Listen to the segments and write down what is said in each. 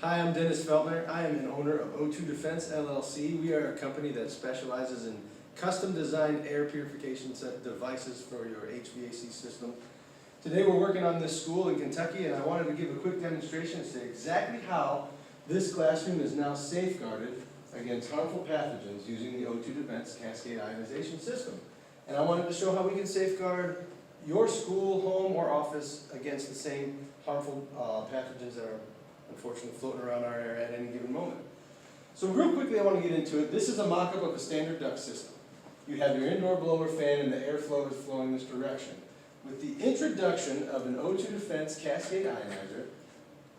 Hi, I'm Dennis Feltner. I am an owner of O2 Defense LLC. We are a company that specializes in custom designed air purification devices for your HVAC system. Today we're working on this school in Kentucky, and I wanted to give a quick demonstration as to exactly how this classroom is now safeguarded against harmful pathogens using the O2 Defense Cascade Ionization system. And I wanted to show how we can safeguard your school, home, or office against the same harmful pathogens that are unfortunately floating around our area at any given moment. So real quickly I want to get into it. This is a mock-up of a standard duct system. You have your indoor blower fan and the airflow is flowing this direction. With the introduction of an O2 Defense Cascade Ionizer,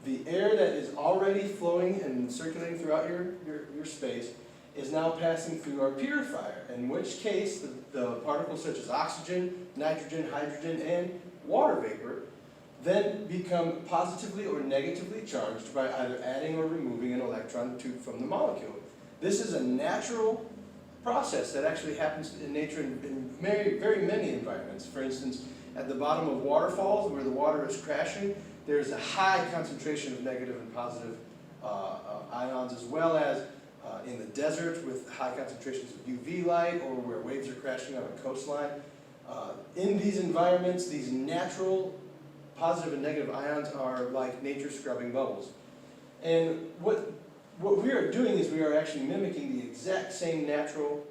the air that is already flowing and circulating throughout your space is now passing through our purifier, in which case the particles such as oxygen, nitrogen, hydrogen, and water vapor then become positively or negatively charged by either adding or removing an electron from the molecule. This is a natural process that actually happens in nature in very, very many environments. For instance, at the bottom of waterfalls where the water is crashing, there's a high concentration of negative and positive ions, as well as in the desert with high concentrations of UV light, or where waves are crashing on a coastline. In these environments, these natural positive and negative ions are like nature scrubbing bubbles. And what we are doing is we are actually mimicking the exact same natural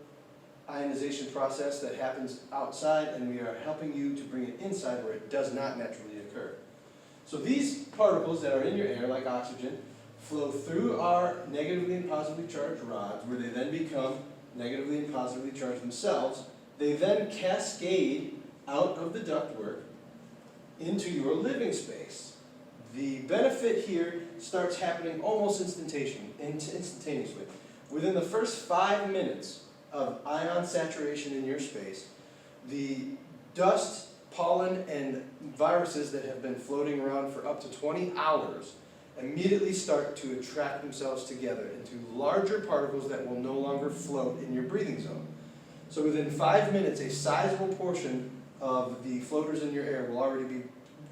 ionization process that happens outside, and we are helping you to bring it inside where it does not naturally occur. So these particles that are in your air, like oxygen, flow through our negatively and positively charged rods, where they then become negatively and positively charged themselves. They then cascade out of the ductwork into your living space. The benefit here starts happening almost instantaneously. Within the first 5 minutes of ion saturation in your space, the dust, pollen, and viruses that have been floating around for up to 20 hours immediately start to attract themselves together into larger particles that will no longer float in your breathing zone. So within 5 minutes, a sizable portion of the floaters in your air will already be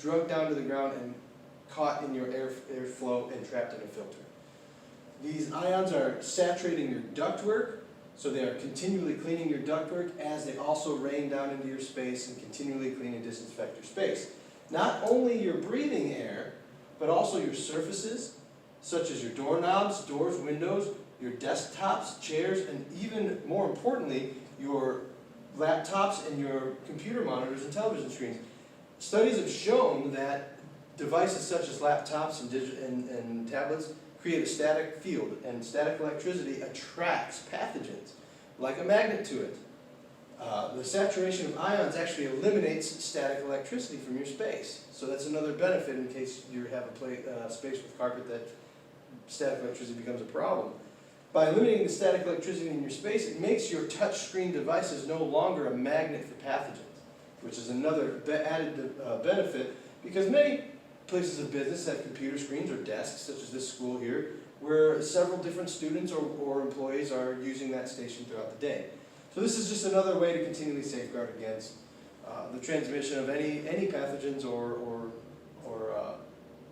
drugged down to the ground and caught in your airflow and trapped in a filter. These ions are saturating your ductwork, so they are continually cleaning your ductwork as they also rain down into your space and continually clean and disinfect your space. Not only your breathing air, but also your surfaces, such as your doorknobs, doors, windows, your desktops, chairs, and even more importantly, your laptops and your computer monitors and television screens. Studies have shown that devices such as laptops and tablets create a static field, and static electricity attracts pathogens like a magnet to it. The saturation of ions actually eliminates static electricity from your space. So that's another benefit in case you have a space with carpet that static electricity becomes a problem. By eliminating the static electricity in your space, it makes your touchscreen devices no longer a magnet for pathogens, which is another added benefit, because many places of business have computer screens or desks, such as this school here, where several different students or employees are using that station throughout the day. So this is just another way to continually safeguard against the transmission of any pathogens or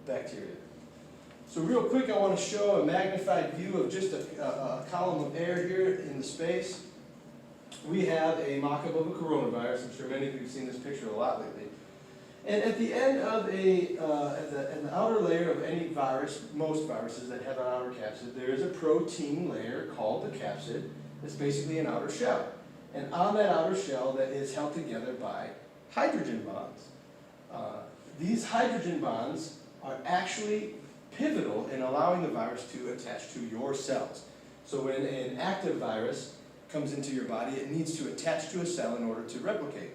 bacteria. So real quick, I want to show a magnified view of just a column of air here in the space. We have a mock-up of a coronavirus. I'm sure many of you have seen this picture a lot lately. And at the end of in the outer layer of any virus, most viruses that have an outer capsid, there is a protein layer called the capsid. It's basically an outer shell. And on that outer shell that is held together by hydrogen bonds. These hydrogen bonds are actually pivotal in allowing the virus to attach to your cells. So when an active virus comes into your body, it needs to attach to a cell in order to replicate.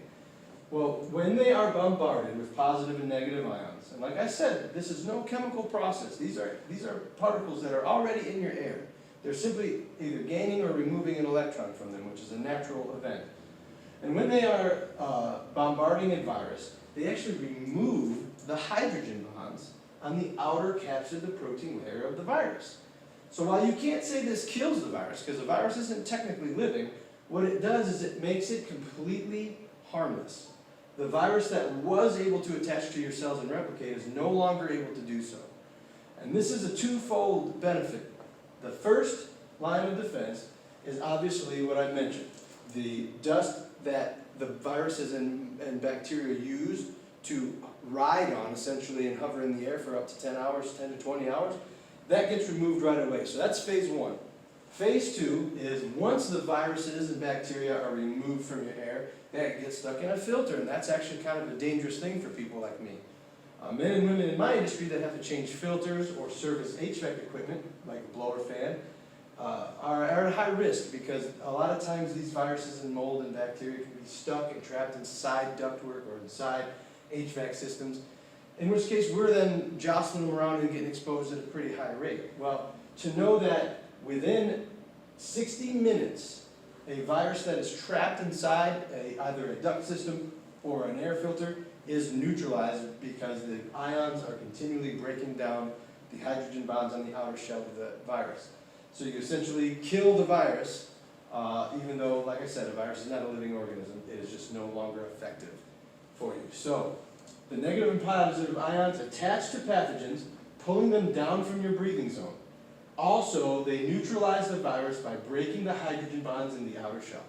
Well, when they are bombarded with positive and negative ions, and like I said, this is no chemical process. These are particles that are already in your air. They're simply either gaining or removing an electron from them, which is a natural event. And when they are bombarding a virus, they actually remove the hydrogen bonds on the outer capsid, the protein layer of the virus. So while you can't say this kills the virus, because the virus isn't technically living, what it does is it makes it completely harmless. The virus that was able to attach to your cells and replicate is no longer able to do so. And this is a twofold benefit. The first line of defense is obviously what I mentioned. The dust that the viruses and bacteria use to ride on, essentially, and hover in the air for up to 10 hours, 10 to 20 hours, that gets removed right away. So that's phase one. Phase two is once the viruses and bacteria are removed from your air, they get stuck in a filter, and that's actually kind of a dangerous thing for people like me. Men and women in my industry that have to change filters or service HVAC equipment, like a blower fan, are at high risk because a lot of times these viruses and mold and bacteria can be stuck and trapped inside ductwork or inside HVAC systems, in which case we're then jostling them around and getting exposed at a pretty high rate. Well, to know that within 60 minutes, a virus that is trapped inside either a duct system or an air filter is neutralized because the ions are continually breaking down the hydrogen bonds on the outer shell of the virus. So you essentially kill the virus, even though, like I said, a virus is not a living organism. It is just no longer effective for you. So the negative and positive ions attach to pathogens, pulling them down from your breathing zone. Also, they neutralize the virus by breaking the hydrogen bonds in the outer shell.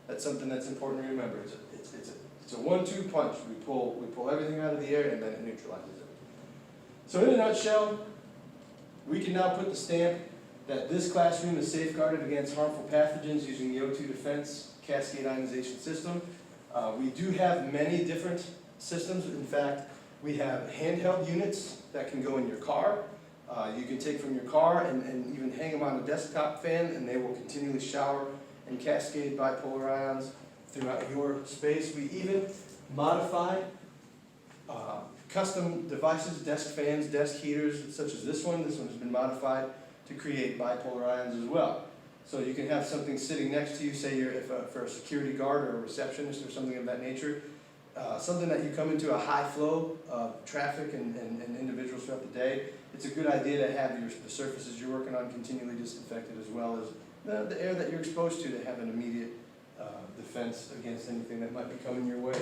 That's something that's important to remember. It's a 1-2 punch. We pull everything out of the air and then it neutralizes it. So in a nutshell, we can now put the stamp that this classroom is safeguarded against harmful pathogens using the O2 Defense Cascade Ionization System. We do have many different systems. In fact, we have handheld units that can go in your car. You can take from your car and even hang them on a desktop fan, and they will continually shower and cascade bipolar ions throughout your space. We even modify custom devices, desk fans, desk heaters, such as this one. This one has been modified to create bipolar ions as well. So you can have something sitting next to you, say for a security guard or a receptionist or something of that nature, something that you come into a high flow of traffic and individuals throughout the day. It's a good idea to have the surfaces you're working on continually disinfected, as well as the air that you're exposed to have an immediate defense against anything that might be coming your way.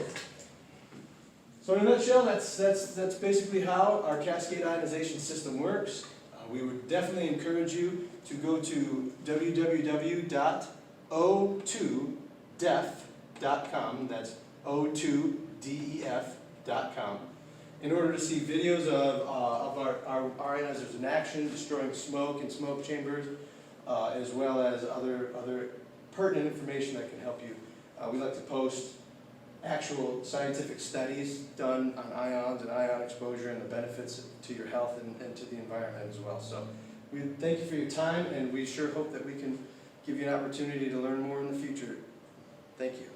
So in a nutshell, that's basically how our Cascade Ionization system works. We would definitely encourage you to go to www.o2def.com, that's O2DEF.com, in order to see videos of our ionizers in action, destroying smoke and smoke chambers, as well as other pertinent information that can help you. We like to post actual scientific studies done on ions and ion exposure and the benefits to your health and to the environment as well. So we thank you for your time, and we sure hope that we can give you an opportunity to learn more in the future. Thank you.